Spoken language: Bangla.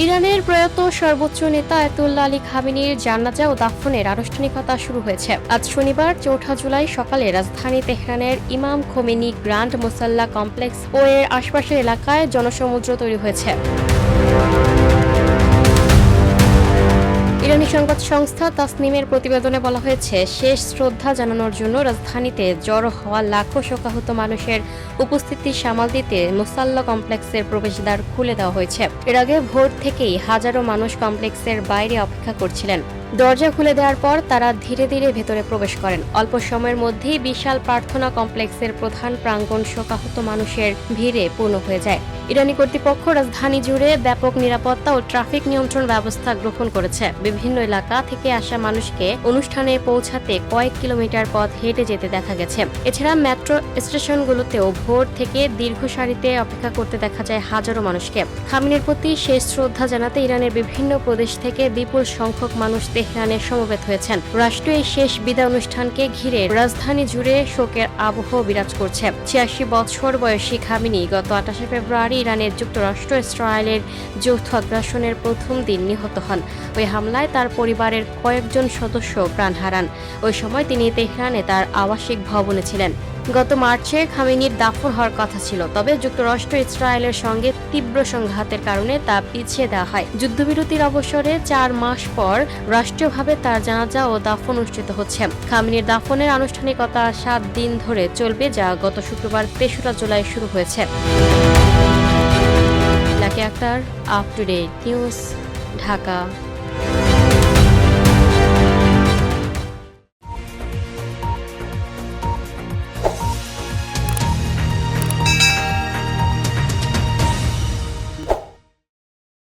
ইরানের প্রয়াত সর্বোচ্চ নেতা আয়াতুল্লাহ আলী খামেনির জানাজা ও দাফনের আনুষ্ঠানিকতা শুরু হয়েছে। আজ শনিবার ৪ জুলাই সকালে রাজধানী তেহরানের ইমাম খোমেনি গ্র্যান্ড মুসাল্লা কমপ্লেক্স ও এর আশপাশের এলাকায় জনসমুদ্র তৈরি হয়েছে। ইরানি সংবাদ সংস্থা তাসনিমের প্রতিবেদনে বলা হয়েছে, শেষ শ্রদ্ধা জানানোর জন্য রাজধানীতে জড়ো হওয়া লাখো শোকাহত মানুষের উপস্থিতি সামাল দিতে মুসাল্লা কমপ্লেক্সের প্রবেশদ্বার খুলে দেওয়া হয়েছে। এর আগে ভোর থেকেই হাজারো মানুষ কমপ্লেক্সের বাইরে অপেক্ষা করছিলেন। দরজা খুলে দেওয়ার পর তারা ধীরে ধীরে ভেতরে প্রবেশ করেন। অল্প সময়ের মধ্যেই বিশাল প্রার্থনা কমপ্লেক্সের প্রধান প্রাঙ্গণ শোকাহত মানুষের ভিড়ে পূর্ণ হয়ে যায়। ইরানি কর্তৃপক্ষ রাজধানী জুড়ে ব্যাপক নিরাপত্তা ও ট্রাফিক নিয়ন্ত্রণ ব্যবস্থা গ্রহণ করেছে। বিভিন্ন এলাকা থেকে আসা মানুষকে অনুষ্ঠানে পৌঁছাতে কয়েক কিলোমিটার পথ হেঁটে যেতে দেখা গেছে। এছাড়া মেট্রো স্টেশনগুলোতেও ভোর থেকে দীর্ঘ সারিতে অপেক্ষা করতে দেখা যায় হাজারো মানুষকে। খামেনির প্রতি শেষ শ্রদ্ধা জানাতে ইরানের বিভিন্ন প্রদেশ থেকে বিপুল সংখ্যক মানুষ তেহরানে সমবেত হয়েছেন। রাষ্ট্রীয় এই শেষ বিদায় অনুষ্ঠানকে ঘিরে রাজধানী জুড়ে শোকের আবহ বিরাজ করছে। ৮৬ বছর বয়সী খামেনি গত ২৮ ফেব্রুয়ারি ইরানের যুক্তরাষ্ট্র ইসরায়েলের যৌথ আগ্রাসনের প্রথম দিন নিহত হন। ওই হামলায় তার পরিবারের কয়েকজন সদস্য প্রাণ হারান। ওই সময় তিনি তেহরানে তার আবাসিক ভবনে ছিলেন। গত মার্চে খামেনির দাফন হওয়ার কথা ছিল, তবে যুক্তরাষ্ট্র ইসরায়েলের সঙ্গে তীব্র সংঘাতের কারণে তা পিছিয়ে দেওয়া হয়। যুদ্ধবিরতির অবসরে ৪ মাস পর রাষ্ট্রীয়ভাবে তার জানাজা ও দাফন অনুষ্ঠিত হচ্ছে। খামেনির দাফনের আনুষ্ঠানিকতা ৭ দিন ধরে চলবে, যা গত শুক্রবার ৩রা জুলাই শুরু হয়েছে। Lucky Akter, up to date news, Dhaka.